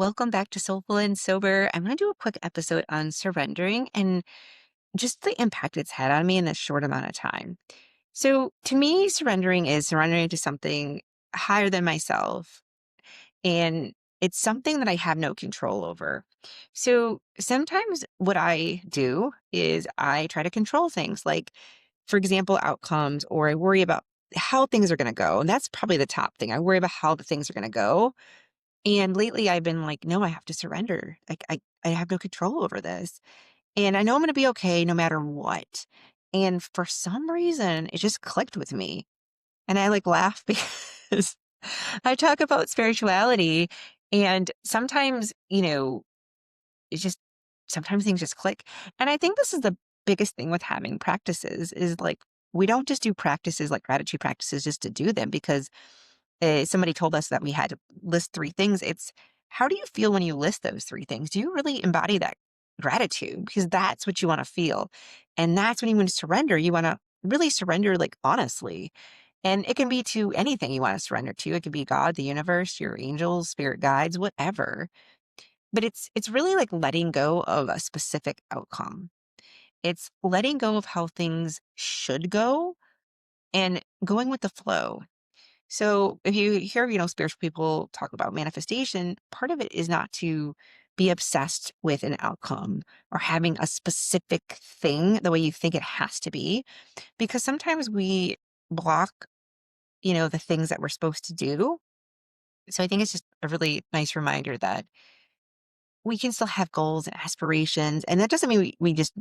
Welcome back to Soulful and Sober. I'm going to do a quick episode on surrendering and just the impact it's had on me in a short amount of time. So, to me, surrendering is surrendering to something higher than myself, and it's something that I have no control over. So, sometimes what I do is I try to control things, like, for example, outcomes, or I worry about how things are going to go. And that's probably the top thing. I worry about how the things are going to go, and lately I've been like, no, I have to surrender. I have no control over this. And I know I'm going to be okay no matter what. And for some reason, it just clicked with me. And I like laugh because I talk about spirituality, and sometimes, it's just sometimes things just click. And I think this is the biggest thing with having practices is like we don't just do practices like gratitude practices just to do them because somebody told us that we had to list three things. It's how do you feel when you list those three things? Do you really embody that gratitude? Because that's what you want to feel. And that's when you want to surrender. You want to really surrender, like honestly. And it can be to anything you want to surrender to. It could be God, the universe, your angels, spirit guides, whatever. But it's really like letting go of a specific outcome. It's letting go of how things should go and going with the flow. So if you hear, spiritual people talk about manifestation, part of it is not to be obsessed with an outcome or having a specific thing the way you think it has to be, because sometimes we block, the things that we're supposed to do. So I think it's just a really nice reminder that we can still have goals and aspirations. And that doesn't mean we just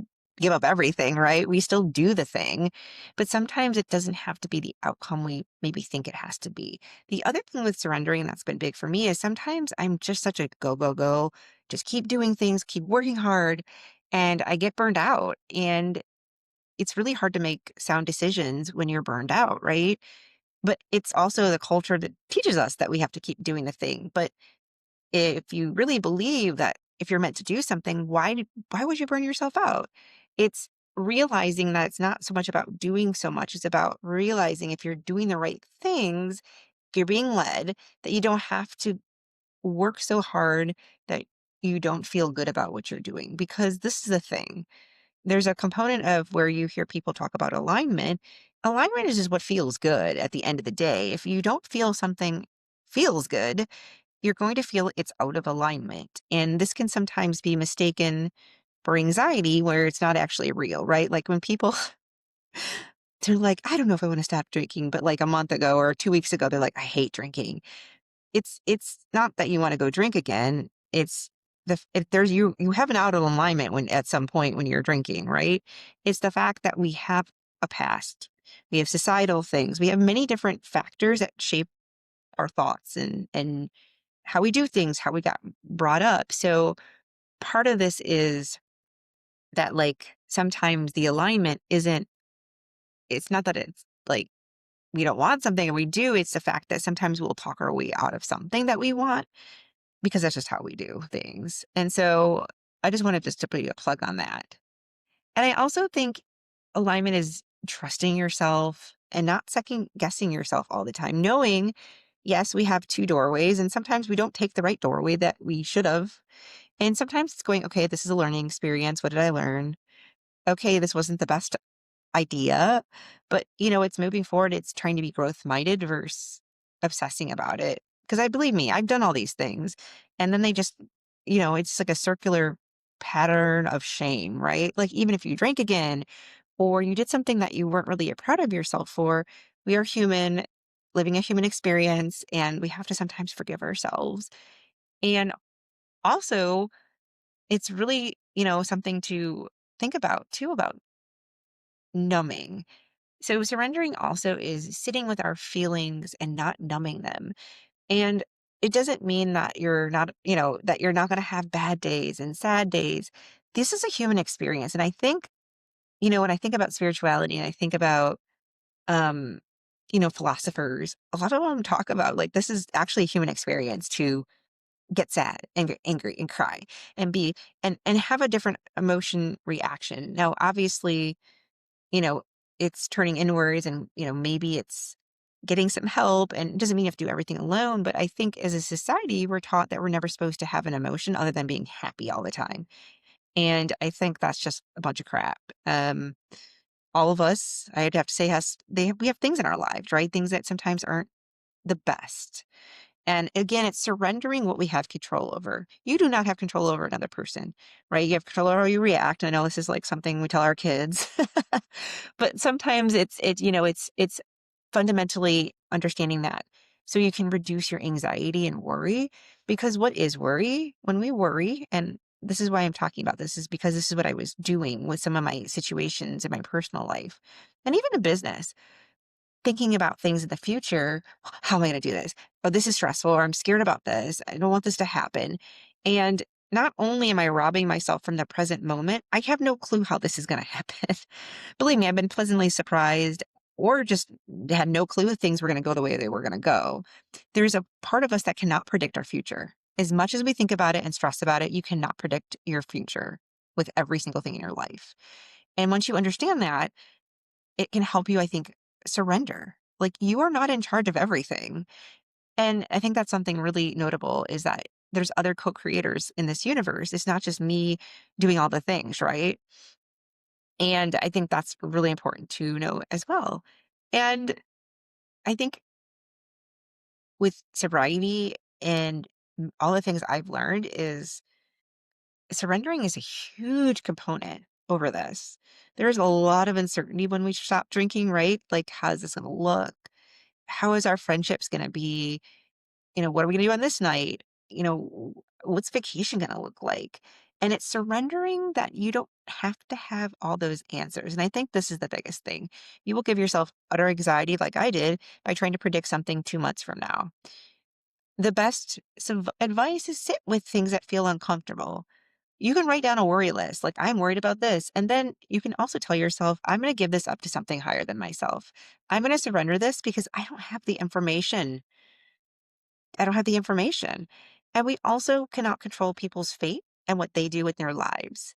give up everything, right? We still do the thing, but sometimes it doesn't have to be the outcome we maybe think it has to be. The other thing with surrendering that's been big for me is sometimes I'm just such a go, go, go, just keep doing things, keep working hard, and I get burned out. And it's really hard to make sound decisions when you're burned out, right? But it's also the culture that teaches us that we have to keep doing the thing. But if you really believe that if you're meant to do something, why would you burn yourself out? It's realizing that it's not so much about doing so much, it's about realizing if you're doing the right things, if you're being led, that you don't have to work so hard that you don't feel good about what you're doing. Because this is the thing. There's a component of where you hear people talk about alignment. Alignment is just what feels good at the end of the day. If you don't feel something feels good, you're going to feel it's out of alignment. And this can sometimes be mistaken for anxiety where it's not actually real, right? Like when people, they're like, I don't know if I want to stop drinking, but like a month ago or 2 weeks ago, they're like, I hate drinking. It's not that you want to go drink again. It's if there's you have an out of alignment when at some point when you're drinking, right? It's the fact that we have a past. We have societal things. We have many different factors that shape our thoughts and how we do things, how we got brought up. So part of this is that like sometimes the alignment isn't, it's not that it's like we don't want something and we do. It's the fact that sometimes we'll talk our way out of something that we want because that's just how we do things. And so I just wanted just to put a plug on that. And I also think alignment is trusting yourself and not second guessing yourself all the time, knowing, yes, we have two doorways and sometimes we don't take the right doorway that we should have. And sometimes it's going, okay, this is a learning experience. What did I learn? Okay, this wasn't the best idea, but it's moving forward. It's trying to be growth minded versus obsessing about it. Because I believe me, I've done all these things. And then they just, it's like a circular pattern of shame, right? Like even if you drink again or you did something that you weren't really proud of yourself for, we are human, living a human experience, and we have to sometimes forgive ourselves. And also, it's really, something to think about too about numbing. So surrendering also is sitting with our feelings and not numbing them. And it doesn't mean that you're not, that you're not going to have bad days and sad days. This is a human experience. And I think, when I think about spirituality and I think about, um, philosophers, a lot of them talk about like this is actually a human experience to get sad and get angry and cry and be and have a different emotion reaction. Now, obviously, you know, it's turning inwards and, maybe it's getting some help. And it doesn't mean you have to do everything alone. But I think as a society, we're taught that we're never supposed to have an emotion other than being happy all the time. And I think that's just a bunch of crap. All of us, I'd have to say, we have things in our lives, right? Things that sometimes aren't the best. And again, it's surrendering what we have control over. You do not have control over another person, right? You have control over how you react. I know this is like something we tell our kids, but sometimes it's fundamentally understanding that. So you can reduce your anxiety and worry, because what is worry? When we worry, and this is why I'm talking about this, is because this is what I was doing with some of my situations in my personal life and even in business, thinking about things in the future. How am I going to do this? Oh, this is stressful, or I'm scared about this. I don't want this to happen. And not only am I robbing myself from the present moment, I have no clue how this is going to happen. Believe me, I've been pleasantly surprised, or just had no clue that things were going to go the way they were going to go. There's a part of us that cannot predict our future. As much as we think about it and stress about it, you cannot predict your future with every single thing in your life. And once you understand that, it can help you, I think, surrender. Like, you are not in charge of everything. And I think that's something really notable, is that there's other co-creators in this universe. It's not just me doing all the things, right? And I think that's really important to know as well. And I think with sobriety and all the things I've learned, is surrendering is a huge component over this. There's a lot of uncertainty when we stop drinking, right? Like, how's this going to look? How is our friendships going to be? What are we going to do on this night? What's vacation going to look like? And it's surrendering that you don't have to have all those answers. And I think this is the biggest thing. You will give yourself utter anxiety, like I did, by trying to predict something 2 months from now. The best advice is sit with things that feel uncomfortable. You can write down a worry list, like, I'm worried about this. And then you can also tell yourself, I'm going to give this up to something higher than myself. I'm going to surrender this because I don't have the information. I don't have the information. And we also cannot control people's fate and what they do with their lives.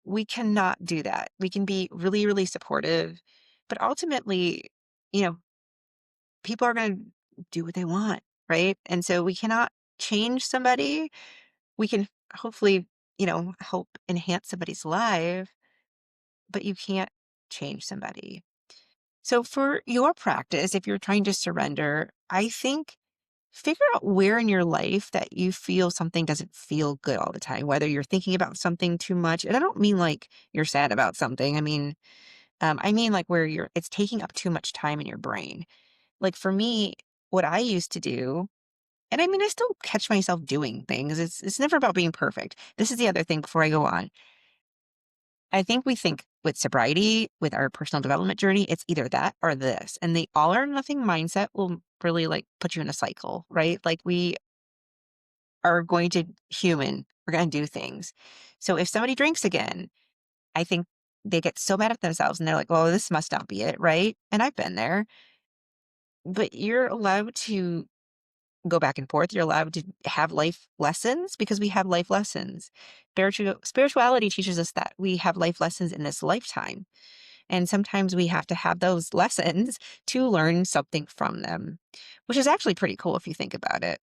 We cannot do that. We can be really, really supportive, but ultimately, you know, people are going to do what they want, right? And so we cannot change somebody. We can hopefully, help enhance somebody's life, but you can't change somebody. So for your practice, if you're trying to surrender, I think figure out where in your life that you feel something doesn't feel good all the time, whether you're thinking about something too much. And I don't mean like you're sad about something. I mean like where it's taking up too much time in your brain. Like for me, what I used to do, and I mean, I still catch myself doing things. It's never about being perfect. This is the other thing before I go on. I think we think with sobriety, with our personal development journey, it's either that or this. And the all or nothing mindset will really like put you in a cycle, right? Like, we are going to we're going to do things. So if somebody drinks again, I think they get so mad at themselves and they're like, well, this must not be it, right? And I've been there, but you're allowed to go back and forth. You're allowed to have life lessons, because we have life lessons. Spirituality teaches us that we have life lessons in this lifetime. And sometimes we have to have those lessons to learn something from them, which is actually pretty cool if you think about it.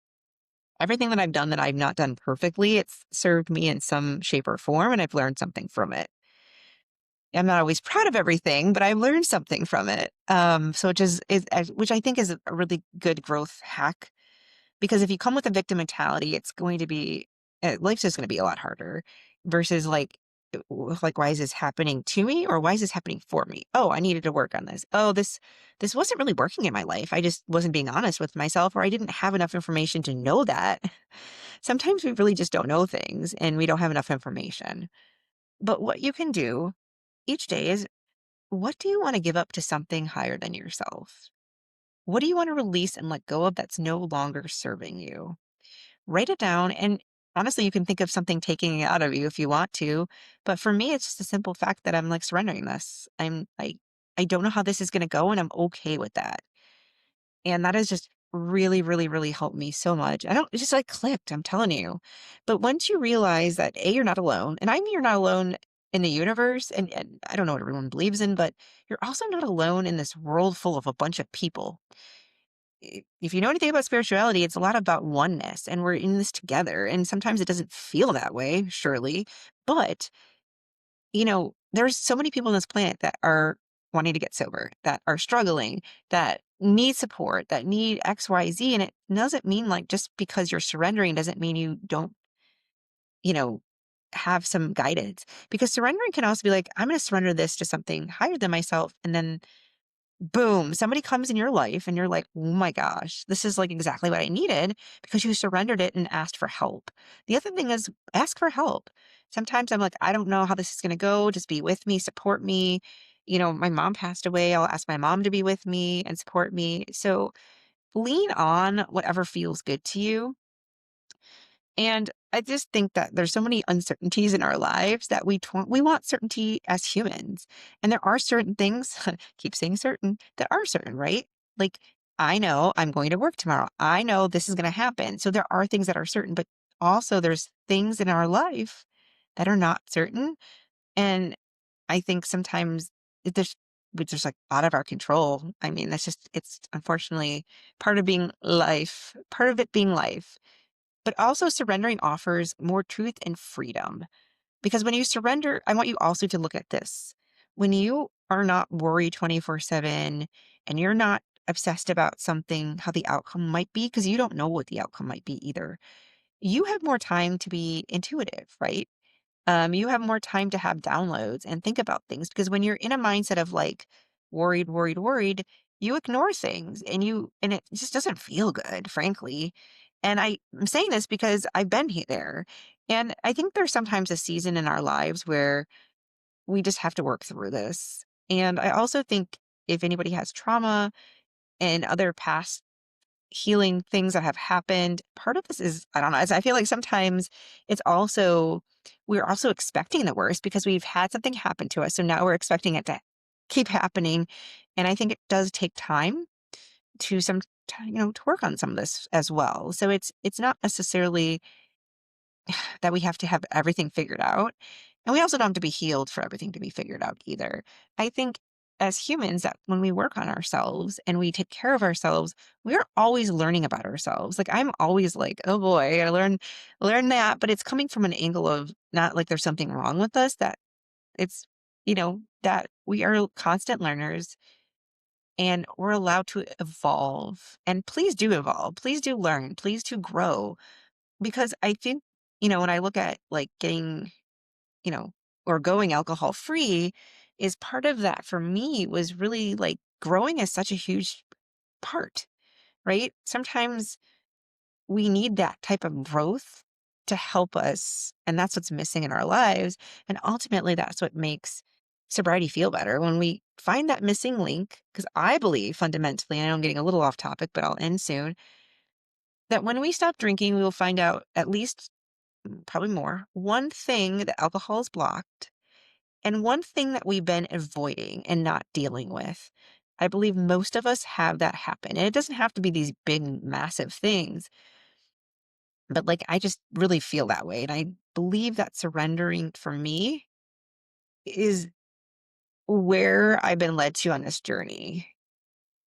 Everything that I've done that I've not done perfectly, it's served me in some shape or form, and I've learned something from it. I'm not always proud of everything, but I've learned something from it. So which I think is a really good growth hack, because if you come with a victim mentality, it's going to be life's just going to be a lot harder, versus like, why is this happening to me, or why is this happening for me? Oh, I needed to work on this. Oh, this wasn't really working in my life. I just wasn't being honest with myself, or I didn't have enough information to know that. Sometimes we really just don't know things, and we don't have enough information. But what you can do each day is, what do you want to give up to something higher than yourself? What do you want to release and let go of that's no longer serving you? Write it down. And honestly, you can think of something taking it out of you if you want to. But for me, it's just a simple fact that I'm like surrendering this. I don't know how this is going to go, and I'm okay with that. And that has just really, really, really helped me so much. It just like clicked, I'm telling you. But once you realize that A, you're not alone, and I mean, you're not alone in the universe, and I don't know what everyone believes in, but you're also not alone in this world full of a bunch of people. if you know anything about spirituality, it's a lot about oneness and we're in this together. And sometimes it doesn't feel that way, surely. But, there's so many people on this planet that are wanting to get sober, that are struggling, that need support, that need X, Y, Z. And it doesn't mean like just because you're surrendering doesn't mean you don't, you know, have some guidance. Because surrendering can also be like, I'm going to surrender this to something higher than myself. And then boom, somebody comes in your life and you're like, oh my gosh, this is like exactly what I needed because you surrendered it and asked for help. The other thing is ask for help. Sometimes I'm like, I don't know how this is going to go. Just be with me, support me. My mom passed away. I'll ask my mom to be with me and support me. So lean on whatever feels good to you. And I just think that there's so many uncertainties in our lives that we want certainty as humans. And there are certain things, keep saying certain, that are certain, right? Like I know I'm going to work tomorrow. I know this is going to happen. So there are things that are certain, but also there's things in our life that are not certain. And I think sometimes it's just like out of our control. I mean, it's unfortunately part of being life, part of it being life. But also surrendering offers more truth and freedom. Because when you surrender, I want you also to look at this. When you are not worried 24/7 and you're not obsessed about something, how the outcome might be, because you don't know what the outcome might be either, you have more time to be intuitive, right? You have more time to have downloads and think about things because when you're in a mindset of like worried, worried, worried, you ignore things and it just doesn't feel good, frankly. And I'm saying this because I've been there. And I think there's sometimes a season in our lives where we just have to work through this. And I also think if anybody has trauma and other past healing things that have happened. Part of this is, I don't know, I feel like sometimes we're also expecting the worst because we've had something happen to us. So now we're expecting it to keep happening. And I think it does take time to work on some of this as well. So it's not necessarily that we have to have everything figured out. And we also don't have to be healed for everything to be figured out either. I think as humans that when we work on ourselves and we take care of ourselves, we're always learning about ourselves. Like I'm always like, oh boy, I gotta learn that. But it's coming from an angle of not like there's something wrong with us, that it's, that we are constant learners and we're allowed to evolve. And please do evolve. Please do learn. Please do grow because I think, when I look at like getting, you know, or going alcohol free, is part of that for me was really like growing is such a huge part, right? Sometimes we need that type of growth to help us. And that's what's missing in our lives. And ultimately, that's what makes sobriety feel better when we find that missing link. Because I believe fundamentally, I know I'm getting a little off topic, but I'll end soon, that when we stop drinking, we will find out at least probably more, one thing that alcohol is blocked and one thing that we've been avoiding and not dealing with. I believe most of us have that happen. And it doesn't have to be these big, massive things, but like I just really feel that way. And I believe that surrendering for me is where I've been led to on this journey.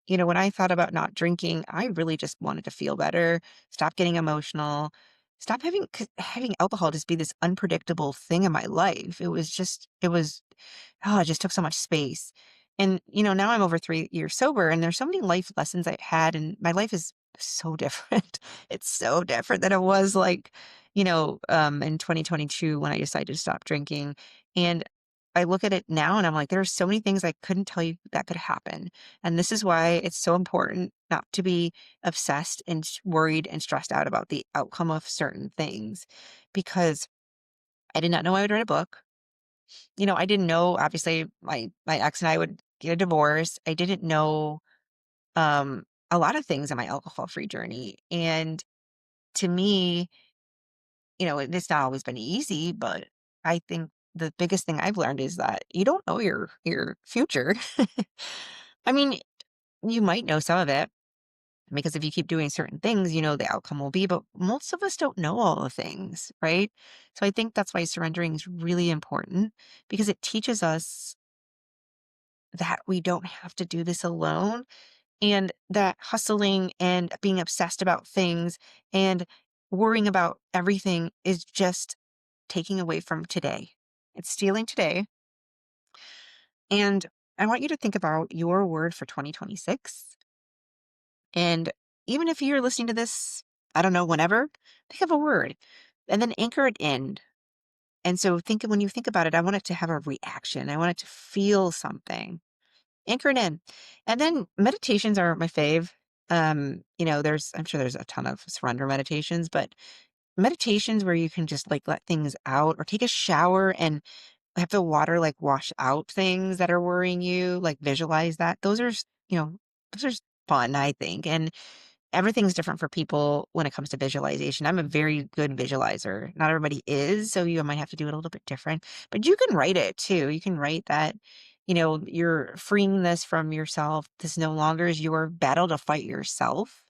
When I thought about not drinking, I really just wanted to feel better, stop getting emotional, stop having alcohol just be this unpredictable thing in my life. It just took so much space. And, now I'm over 3 years sober and there's so many life lessons I've had and my life is so different. It's so different than it was like, in 2022 when I decided to stop drinking. And I look at it now and I'm like, there are so many things I couldn't tell you that could happen. And this is why it's so important not to be obsessed and worried and stressed out about the outcome of certain things because I did not know I would write a book. I didn't know, obviously, my ex and I would get a divorce. I didn't know a lot of things in my alcohol-free journey. And to me, it's not always been easy, but I think the biggest thing I've learned is that you don't know your future. I mean, you might know some of it because if you keep doing certain things, you know the outcome will be, but most of us don't know all the things, right? So I think that's why surrendering is really important because it teaches us that we don't have to do this alone. And that hustling and being obsessed about things and worrying about everything is just taking away from today. It's stealing today. And I want you to think about your word for 2026. And even if you're listening to this, I don't know, whenever, think of a word and then anchor it in. And so when you think about it, I want it to have a reaction. I want it to feel something. Anchor it in. And then meditations are my fave. I'm sure there's a ton of surrender meditations, but meditations where you can just like let things out or take a shower and have the water like wash out things that are worrying you, like visualize that. Those are fun, I think. And everything's different for people when it comes to visualization. I'm a very good visualizer. Not everybody is, so you might have to do it a little bit different. But you can write it too. You can write that, you're freeing this from yourself. This no longer is your battle to fight yourself.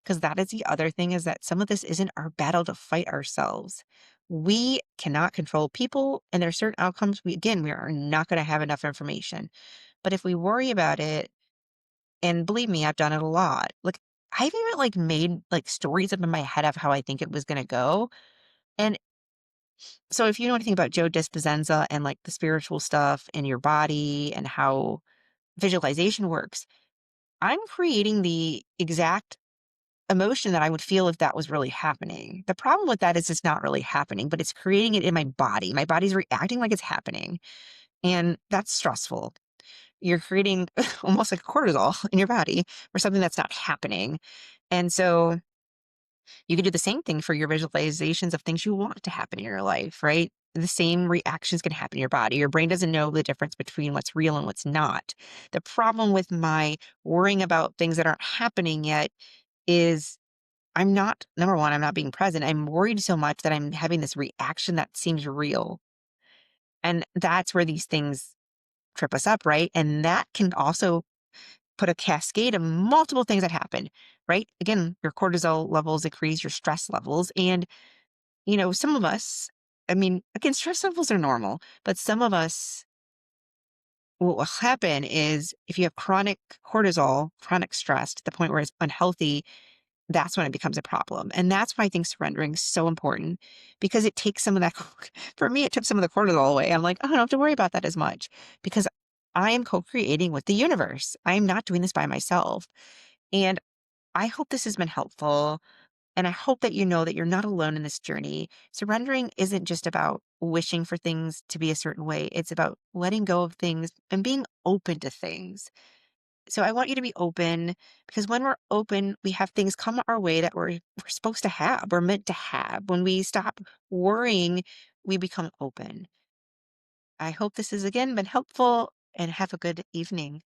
Because that is the other thing, is that some of this isn't our battle to fight ourselves. We cannot control people and there are certain outcomes. We are not going to have enough information. But if we worry about it, and believe me, I've done it a lot. Like, I've even, like, made, like, stories up in my head of how I think it was gonna go, and so if you know anything about Joe Dispenza and, like, the spiritual stuff in your body and how visualization works, I'm creating the exact emotion that I would feel if that was really happening. The problem with that is it's not really happening, but it's creating it in my body. My body's reacting like it's happening, and that's stressful. You're creating almost like cortisol in your body for something that's not happening. And so you can do the same thing for your visualizations of things you want to happen in your life, right? The same reactions can happen in your body. Your brain doesn't know the difference between what's real and what's not. The problem with my worrying about things that aren't happening yet is number one, I'm not being present. I'm worried so much that I'm having this reaction that seems real. And that's where these things trip us up, right? And that can also put a cascade of multiple things that happen, right? Again, your cortisol levels increase, your stress levels. And, some of us, I mean, again, stress levels are normal, but some of us, what will happen is if you have chronic cortisol, chronic stress to the point where it's unhealthy, that's when it becomes a problem. And that's why I think surrendering is so important, because it takes some of that, for me, it took some of the cortisol away. I'm like, oh, I don't have to worry about that as much because I am co-creating with the universe. I am not doing this by myself. And I hope this has been helpful. And I hope that you know that you're not alone in this journey. Surrendering isn't just about wishing for things to be a certain way. It's about letting go of things and being open to things. So I want you to be open, because when we're open, we have things come our way that we're supposed to have, we're meant to have. When we stop worrying, we become open. I hope this has again been helpful, and have a good evening.